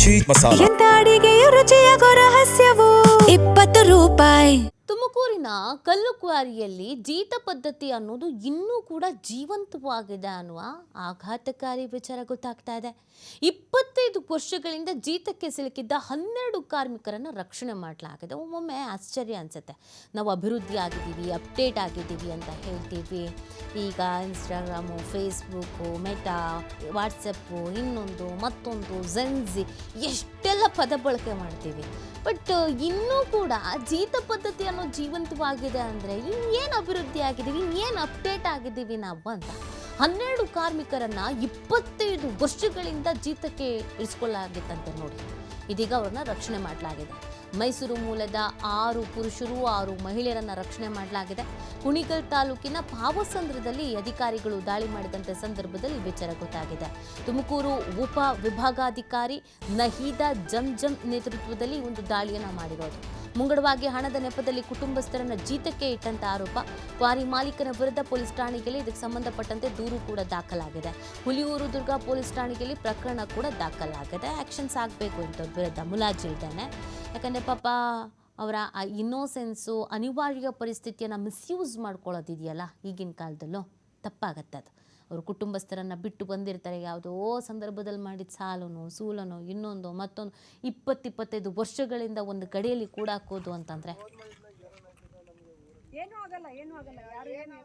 Cheese masala. ಎಂತ ಅಡಿಗೆಯ ರುಚಿಯಾಗೋ ರಹಸ್ಯವು 20 ರೂಪಾಯಿ. ತುಮಕೂರಿನ ಕಲ್ಲು ಕ್ವಾರಿಯಲ್ಲಿ ಜೀತ ಪದ್ಧತಿ ಅನ್ನೋದು ಇನ್ನೂ ಕೂಡ ಜೀವಂತವಾಗಿದೆ ಅನ್ನುವ ಆಘಾತಕಾರಿ ವಿಚಾರ ಗೊತ್ತಾಗ್ತಾ ಇದೆ. 25 ವರ್ಷಗಳಿಂದ ಜೀತಕ್ಕೆ ಸಿಲುಕಿದ್ದ 12 ಕಾರ್ಮಿಕರನ್ನು ರಕ್ಷಣೆ ಮಾಡಲಾಗಿದೆ. ಒಮ್ಮೊಮ್ಮೆ ಆಶ್ಚರ್ಯ ಅನಿಸುತ್ತೆ. ನಾವು ಅಭಿವೃದ್ಧಿ ಆಗಿದ್ದೀವಿ, ಅಪ್ಡೇಟ್ ಆಗಿದ್ದೀವಿ ಅಂತ ಹೇಳ್ತೀವಿ. ಈಗ ಇನ್ಸ್ಟಾಗ್ರಾಮು, ಫೇಸ್ಬುಕ್ಕು, ಮೆಟಾ, ವಾಟ್ಸಪ್ಪು, ಇನ್ನೊಂದು ಮತ್ತೊಂದು ಝೆನ್ಝಿ ಎಷ್ಟೆಲ್ಲ ಪದ ಬಳಕೆ ಮಾಡ್ತೀವಿ. ಬಟ್ ಇನ್ನೂ ಕೂಡ ಜೀತ ಪದ್ಧತಿ ಅನ್ನೋ ಜೀವಂತವಾಗಿದೆ ಅಂದರೆ ಇನ್ನೇನು ಅಭಿವೃದ್ಧಿ ಆಗಿದ್ದೀವಿ, ಇನ್ನೇನು ಅಪ್ಡೇಟ್ ಆಗಿದ್ದೀವಿ ನಾವು ಅಂತ. 12 ಕಾರ್ಮಿಕರನ್ನು 25 ವರ್ಷಗಳಿಂದ ಜೀತಕ್ಕೆ ಇರಿಸ್ಕೊಳ್ಳಾಗಿತ್ತಂತೆ ನೋಡಿ. ಇದೀಗ ಅವ್ರನ್ನ ರಕ್ಷಣೆ ಮಾಡಲಾಗಿದೆ. ಮೈಸೂರು ಮೂಲದ 6 ಪುರುಷರು 6 ಮಹಿಳೆಯರನ್ನು ರಕ್ಷಣೆ ಮಾಡಲಾಗಿದೆ. ಕುಣಿಗಲ್ ತಾಲೂಕಿನ ಪಾವಸಂದ್ರದಲ್ಲಿ ಅಧಿಕಾರಿಗಳು ದಾಳಿ ಮಾಡಿದಂಥ ಸಂದರ್ಭದಲ್ಲಿ ವಿಚಾರ ಗೊತ್ತಾಗಿದೆ. ತುಮಕೂರು ಉಪ ವಿಭಾಗಾಧಿಕಾರಿ ನಹೀದಾ ಜಂಜಂ ನೇತೃತ್ವದಲ್ಲಿ ಒಂದು ದಾಳಿಯನ್ನು ಮಾಡಿರೋದು. ಮುಂಗಡವಾಗಿ ಹಣದ ನೆಪದಲ್ಲಿ ಕುಟುಂಬಸ್ಥರನ್ನ ಜೀತಕ್ಕೆ ಇಟ್ಟಂತ ಆರೋಪ. ಕ್ವಾರಿ ಮಾಲೀಕನ ವಿರುದ್ಧ ಪೊಲೀಸ್ ಠಾಣೆಯಲ್ಲಿ ಇದಕ್ಕೆ ಸಂಬಂಧಪಟ್ಟಂತೆ ದೂರು ಕೂಡ ದಾಖಲಾಗಿದೆ. ಹುಲಿಯೂರು ದುರ್ಗ ಪೊಲೀಸ್ ಠಾಣೆಯಲ್ಲಿ ಪ್ರಕರಣ ಕೂಡ ದಾಖಲಾಗಿದೆ. ಆಕ್ಷನ್ಸ್ ಆಗಬೇಕು ಇಂಥವ್ರ ವಿರುದ್ಧ ಮುಲಾಜಿಲ್ದೇನೆ. ಯಾಕಂದರೆ ಪಾಪ ಅವರ ಆ ಇನ್ನೋಸೆನ್ಸು, ಅನಿವಾರ್ಯ ಪರಿಸ್ಥಿತಿಯನ್ನು ಮಿಸ್ಯೂಸ್ ಮಾಡ್ಕೊಳ್ಳೋದಿದೆಯಲ್ಲ ಈಗಿನ ಕಾಲದಲ್ಲೂ ತಪ್ಪಾಗತ್ತೆ ಅದು. ಅವರು ಕುಟುಂಬಸ್ಥರನ್ನು ಬಿಟ್ಟು ಬಂದಿರ್ತಾರೆ, ಯಾವುದೋ ಸಂದರ್ಭದಲ್ಲಿ ಮಾಡಿದ ಸಾಲನೋ ಸೂಲನೋ ಇನ್ನೊಂದು ಮತ್ತೊಂದು 20-25 ವರ್ಷಗಳಿಂದ ಒಂದು ಕಡೆಯಲ್ಲಿ ಕೂಡ ಹಾಕೋದು ಅಂತಂದರೆ ಏನೂ ಆಗಲ್ಲ. ಯಾರು ಏನು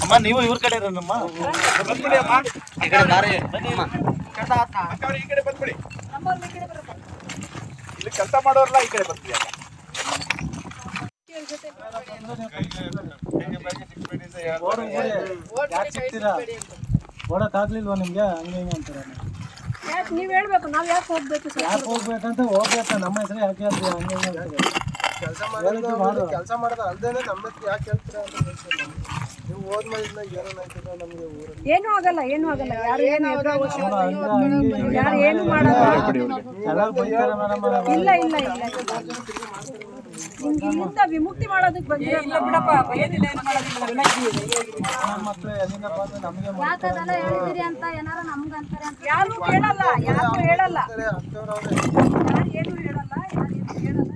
ಅಮ್ಮ ನೀವು ಇವ್ರ ಕಡೆ ಇರೋಣಮ್ಮ. ಈ ಕಡೆ ಬಂದ್ಬಿಡಿ. ಇಲ್ಲಿ ಕೆಲಸ ಮಾಡೋರಲ್ಲ ಈ ಕಡೆ ಬರ್ತೀವಿ. ಓಡಕ್ಕಾಗ್ಲಿಲ್ವಾ ನಿಮ್ಗೆ? ಹಂಗೆ ಹಿಂಗೆ ಅಂತಾರೆ. ಯಾಕೆ ನೀವು ಹೇಳ್ಬೇಕು, ನಾವು ಯಾಕೆ ಹೋಗ್ಬೇಕು? ಯಾಕೆ ಹೋಗ್ಬೇಕಂತ ಹೋಗ್ಬೇಕ, ನಮ್ಮ ಹೆಸರು ಯಾಕೆ ಹೇಳ್ತೀವಿ? ಹಂಗೆ ಹಿಂಗೆ ಕೆಲಸ ಮಾಡೋದು ಅಲ್ದೇನೆ ನಮ್ಮ ಯಾಕೆ ಹೇಳ್ತೀರಾ ಅಂತ ನೀವು ಹೋದ್ಮೇಲೆ ಏನಾಯ್ತದ ನಮಗೆ ಊರಲ್ಲಿ ಏನೂ ಆಗಲ್ಲ. ಯಾರು ಏನು ಯಾರು ಏನು ಮಾಡಲ್ಲ. ಇಲ್ಲ ನಿಮ್ಗೆ ಇಲ್ಲಿಂದ ವಿಮುಕ್ತಿ ಮಾಡೋದಕ್ಕೆ ಬಂದಿರಲ್ಲ ಬಿಡಪ್ಪ. ಏನಿಲ್ಲ, ಏನು ಮಾಡೋದಿಲ್ಲ. ಯಾಕದೆಲ್ಲ ಹೇಳಿದಿರಿ ಅಂತ ಏನಾರ ನಮ್ಗೆ ಅಂತಾರೆ ಅಂತ ಯಾರು ಹೇಳಲ್ಲ. ಯಾರು ಏನು ಹೇಳಲ್ಲ.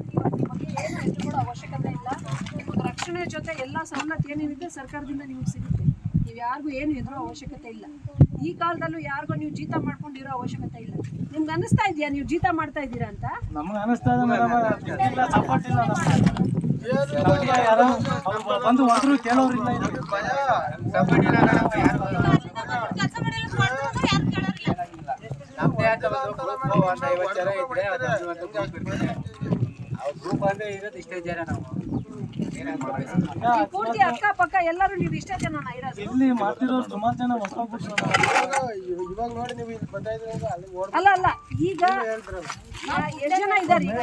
ನೀವು ಅದ್ರ ಬಗ್ಗೆ ಏನು ಹೆದರ್ಕೊಳ್ಳೋ ಅವಶ್ಯಕತೆ ಇಲ್ಲ. ನಿಮಗೆ ರಕ್ಷಣೆ ಜೊತೆ ಎಲ್ಲ ಸವಲತ್ತು ಏನೇನಿದೆ ಸರ್ಕಾರದಿಂದ ನಿಮ್ಗೆ ಸಿಗುತ್ತೆ. ನೀವು ಯಾರಿಗೂ ಏನು ಹೆದರೋ ಅವಶ್ಯಕತೆ ಇಲ್ಲ. ಈ ಕಾಲದಲ್ಲೂ ಯಾರಿಗೂ ನೀವು ಜೀತ ಮಾಡ್ಕೊಂಡಿರೋ ಅವಶ್ಯಕತೆ ಇಲ್ಲ. ನಿಮ್ಗೆ ಅನಿಸ್ತಾ ಇದೆಯಾ ನೀವು ಜೀತ ಮಾಡ್ತಾ ಇದ್ದೀರಾ ಅಂತ? ನಮ್ಗೆ ಅನಿಸ್ತಾ ಇದೆ. ಸಪೋರ್ಟ್ ಇಲ್ಲ ಬಂದು ಹೋದ್ರು ಕೇಳೋರಿಲ್ಲ. ಪೂರ್ತಿ ಅಕ್ಕಪಕ್ಕ ಎಲ್ಲರೂ ನೀವು ಇಷ್ಟೇ ಜನ ಇರೋದು? ಇಲ್ಲಿ ಮಾಡ್ತಿರೋರು ಸುಮಾರು ಜನ ಇವಾಗ ನೋಡಿ ನೀವು ಇಲ್ಲಿ ಬರ್ತಾ ಇದ್ರೆ ಅಲ್ಲ ಈಗ ಎಷ್ಟು ಜನ ಇದ್ದಾರೆ? ಈಗ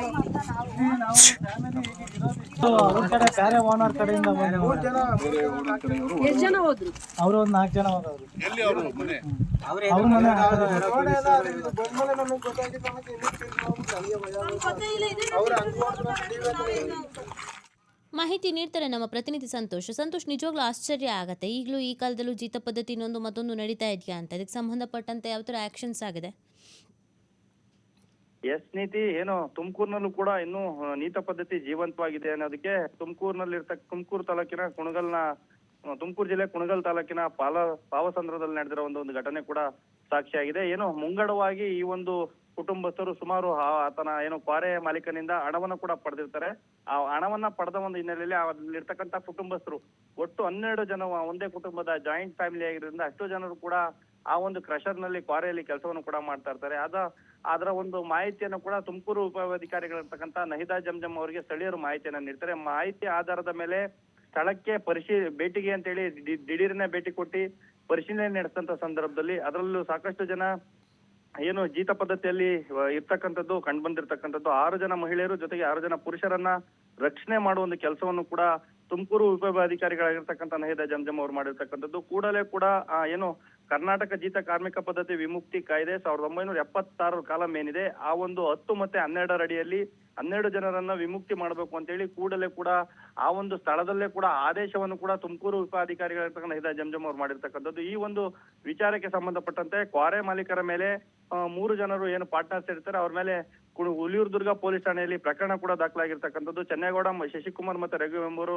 ಅವ್ರ ಕಡೆ ಬೇರೆ ಓನರ್ ಕಡೆಯಿಂದ ಎಷ್ಟು ಜನ ಹೋದ್ರು? ಅವರು ಒಂದು 4 ಜನ ಹೋದವರು. ಅವ್ರ ಮನೆ ಮಾಹಿತಿ ನೀಡ್ತಾರೆ ನಮ್ಮ ಪ್ರತಿನಿಧಿ ಸಂತೋಷ್. ನಿಜವಾಗ್ಲೂ ಆಶ್ಚರ್ಯ ಆಗತ್ತೆ. ಈಗಲೂ ಈ ಕಾಲದಲ್ಲೂ ಜೀತ ಪದ್ಧತಿ ಇನ್ನೊಂದು ಮತ್ತೊಂದು ನಡೀತಾ ಇದೆಯಾ ಅಂತ. ಇದಕ್ಕೆ ಸಂಬಂಧಪಟ್ಟಂತೆ ಯಾವ ಥರ ಆಕ್ಷನ್ಸ್ ಆಗಿದೆ? ಎಸ್ ನೀತಿ ಏನು ತುಮಕೂರಿನಲ್ಲೂ ಕೂಡ ಇನ್ನೂ ನೀತ ಪದ್ಧತಿ ಜೀವಂತವಾಗಿದೆ ಅನ್ನೋದಕ್ಕೆ ತುಮಕೂರು ತಾಲೂಕಿನ ತುಮಕೂರು ಜಿಲ್ಲೆ ಕುಣಗಲ್ ತಾಲೂಕಿನ ಪಾವಸಂದ್ರದಲ್ಲಿ ನಡೆದಿರೋ ಒಂದು ಘಟನೆ ಕೂಡ ಸಾಕ್ಷಿಯಾಗಿದೆ. ಏನು ಮುಂಗಡವಾಗಿ ಈ ಒಂದು ಕುಟುಂಬಸ್ಥರು ಸುಮಾರು ಆತನ ಕ್ವಾರೆ ಮಾಲೀಕನಿಂದ ಹಣವನ್ನು ಕೂಡ ಪಡೆದಿರ್ತಾರೆ. ಆ ಹಣವನ್ನ ಪಡೆದ ಒಂದು ಹಿನ್ನೆಲೆಯಲ್ಲಿ ಅಲ್ಲಿರ್ತಕ್ಕಂಥ ಕುಟುಂಬಸ್ಥರು ಒಟ್ಟು 12 ಜನ ಒಂದೇ ಕುಟುಂಬದ ಜಾಯಿಂಟ್ ಫ್ಯಾಮಿಲಿ ಆಗಿರೋದ್ರಿಂದ ಅಷ್ಟು ಜನರು ಕೂಡ ಆ ಒಂದು ಕ್ರಷರ್ ನಲ್ಲಿ ಕ್ವಾರೆಯಲ್ಲಿ ಕೆಲಸವನ್ನು ಕೂಡ ಮಾಡ್ತಾ ಇರ್ತಾರೆ. ಅದರ ಒಂದು ಮಾಹಿತಿಯನ್ನು ಕೂಡ ತುಮಕೂರು ಉಪಾಧಿಕಾರಿಗಳಿರ್ತಕ್ಕಂಥ ನಹಿದಾ ಜಂಜಂ ಅವರಿಗೆ ಸ್ಥಳೀಯರು ಮಾಹಿತಿಯನ್ನ ನೀಡ್ತಾರೆ. ಮಾಹಿತಿ ಆಧಾರದ ಮೇಲೆ ಸ್ಥಳಕ್ಕೆ ಭೇಟಿಗೆ ಅಂತೇಳಿ ದಿಢೀರನೆ ಭೇಟಿ ಕೊಟ್ಟು ಪರಿಶೀಲನೆ ನಡೆಸಿದಂತ ಸಂದರ್ಭದಲ್ಲಿ ಅದರಲ್ಲೂ ಸಾಕಷ್ಟು ಜನ ಜೀತ ಪದ್ಧತಿಯಲ್ಲಿ ಇರ್ತಕ್ಕಂಥದ್ದು ಕಂಡು ಬಂದಿರತಕ್ಕಂಥದ್ದು 6 ಜನ ಮಹಿಳೆಯರು ಜೊತೆಗೆ 6 ಜನ ಪುರುಷರನ್ನ ರಕ್ಷಣೆ ಮಾಡುವ ಒಂದು ಕೆಲಸವನ್ನು ಕೂಡ ತುಮಕೂರು ಉಪವಿಭಾಗಾಧಿಕಾರಿಗಳಾಗಿರ್ತಕ್ಕಂಥ ನಹಿದಾ ಜಂಜಂ ಅವರು ಮಾಡಿರ್ತಕ್ಕಂಥದ್ದು. ಕೂಡಲೇ ಕೂಡ ಕರ್ನಾಟಕ ಜೀತ ಕಾರ್ಮಿಕ ಪದ್ಧತಿ ವಿಮುಕ್ತಿ ಕಾಯ್ದೆ 1976 ಕಾಲಂ ಏನಿದೆ ಆ ಒಂದು 10 ಮತ್ತೆ 12 ಅಡಿಯಲ್ಲಿ 12 ಜನರನ್ನ ವಿಮುಕ್ತಿ ಮಾಡಬೇಕು ಅಂತೇಳಿ ಕೂಡಲೇ ಕೂಡ ಆ ಒಂದು ಸ್ಥಳದಲ್ಲೇ ಕೂಡ ಆದೇಶವನ್ನು ಕೂಡ ತುಮಕೂರು ಉಪಾಧಿಕಾರಿಗಳಿರ್ತಕ್ಕಂಥ ಹಿದ ಜಂಜಮ್ ಅವ್ರು ಮಾಡಿರ್ತಕ್ಕಂಥದ್ದು. ಈ ಒಂದು ವಿಚಾರಕ್ಕೆ ಸಂಬಂಧಪಟ್ಟಂತೆ ಕ್ವಾರೆ ಮಾಲೀಕರ ಮೇಲೆ 3 ಜನರು ಏನು ಪಾರ್ಟ್ನರ್ಸ್ ಇರ್ತಾರೆ ಅವ್ರ ಮೇಲೆ ಹುಲಿಯೂರು ದುರ್ಗ ಪೊಲೀಸ್ ಠಾಣೆಯಲ್ಲಿ ಪ್ರಕರಣ ಕೂಡ ದಾಖಲಾಗಿರ್ತಕ್ಕಂಥದ್ದು. ಚೆನ್ನೇಗೌಡ, ಶಶಿಕುಮಾರ್ ಮತ್ತೆ ರಘು ಎಂಬುವರು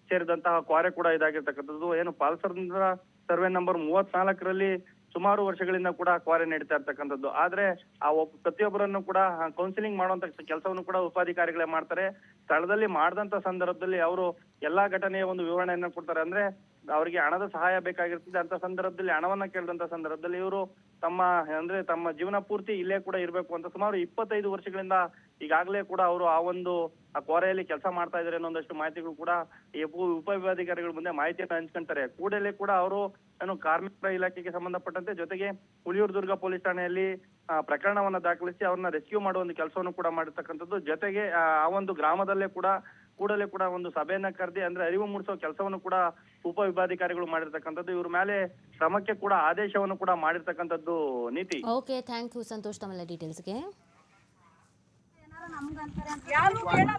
ಸೇರಿದಂತಹ ಕ್ವಾರೆ ಕೂಡ ಇದಾಗಿರ್ತಕ್ಕಂಥದ್ದು. ಏನು ಪಾಲ್ಸಂದ್ರ ಸರ್ವೆ ನಂಬರ್ 34ರಲ್ಲಿ ಸುಮಾರು ವರ್ಷಗಳಿಂದ ಕೂಡ ಕ್ವಾರೆ ನಡೀತಾ ಇರ್ತಕ್ಕಂಥದ್ದು. ಆದ್ರೆ ಆ ಪ್ರತಿಯೊಬ್ಬರನ್ನು ಕೂಡ ಕೌನ್ಸಿಲಿಂಗ್ ಮಾಡುವಂತ ಕೆಲಸವನ್ನು ಕೂಡ ಉಪಾಧಿಕಾರಿಗಳೇ ಮಾಡ್ತಾರೆ. ಸ್ಥಳದಲ್ಲಿ ಮಾಡಿದಂತ ಸಂದರ್ಭದಲ್ಲಿ ಅವರು ಎಲ್ಲಾ ಘಟನೆಯ ಒಂದು ವಿವರಣೆಯನ್ನ ಕೊಡ್ತಾರೆ. ಅಂದ್ರೆ ಅವರಿಗೆ ಹಣದ ಸಹಾಯ ಬೇಕಾಗಿರ್ತದೆ ಅಂತ ಸಂದರ್ಭದಲ್ಲಿ ಹಣವನ್ನ ಕೇಳಿದಂತ ಸಂದರ್ಭದಲ್ಲಿ ಇವರು ತಮ್ಮ ಜೀವನ ಪೂರ್ತಿ ಇಲ್ಲೇ ಕೂಡ ಇರಬೇಕು ಅಂತ ಸುಮಾರು 25 ವರ್ಷಗಳಿಂದ ಈಗಾಗಲೇ ಕೂಡ ಅವರು ಆ ಕ್ವಾರೆಯಲ್ಲಿ ಕೆಲಸ ಮಾಡ್ತಾ ಇದ್ದಾರೆ ಅನ್ನೋದಷ್ಟು ಮಾಹಿತಿಗಳು ಕೂಡ ಈ ಉಪವಿಭಾಗಾಧಿಕಾರಿಗಳ ಮುಂದೆ ಮಾಹಿತಿಯನ್ನು ಹಂಚ್ಕೊಂತಾರೆ. ಕೂಡಲೇ ಕೂಡ ಅವರು ಏನು ಕಾರ್ಮಿಕ ಇಲಾಖೆಗೆ ಸಂಬಂಧಪಟ್ಟಂತೆ ಜೊತೆಗೆ ಹುಲಿಯೂರು ದುರ್ಗ ಪೊಲೀಸ್ ಠಾಣೆಯಲ್ಲಿ ಪ್ರಕರಣವನ್ನ ದಾಖಲಿಸಿ ಅವ್ರನ್ನ ರೆಸ್ಕ್ಯೂ ಮಾಡುವ ಒಂದು ಕೆಲಸವನ್ನು ಕೂಡ ಮಾಡಿರ್ತಕ್ಕಂಥದ್ದು. ಜೊತೆಗೆ ಆ ಒಂದು ಗ್ರಾಮದಲ್ಲೇ ಕೂಡಲೇ ಕೂಡ ಒಂದು ಸಭೆಯನ್ನ ಕರೆದಿ ಅಂದ್ರೆ ಅರಿವು ಮೂಡಿಸುವ ಕೆಲಸವನ್ನು ಕೂಡ ಉಪವಿಭಾಗಾಧಿಕಾರಿಗಳು ಮಾಡಿರ್ತಕ್ಕಂಥದ್ದು. ಇವ್ರ ಮೇಲೆ ಕ್ರಮಕ್ಕೆ ಕೂಡ ಆದೇಶವನ್ನು ಕೂಡ ಮಾಡಿರ್ತಕ್ಕಂಥದ್ದು. ನೀತಿ. ಓಕೆ, ಥ್ಯಾಂಕ್ ಯು ಸಂತೋಷ್ ತಮ್ಮೆಲ್ಲ ಡೀಟೇಲ್ಸ್ಗೆ. ಯಾರು ಕೇಳಲ್ಲ.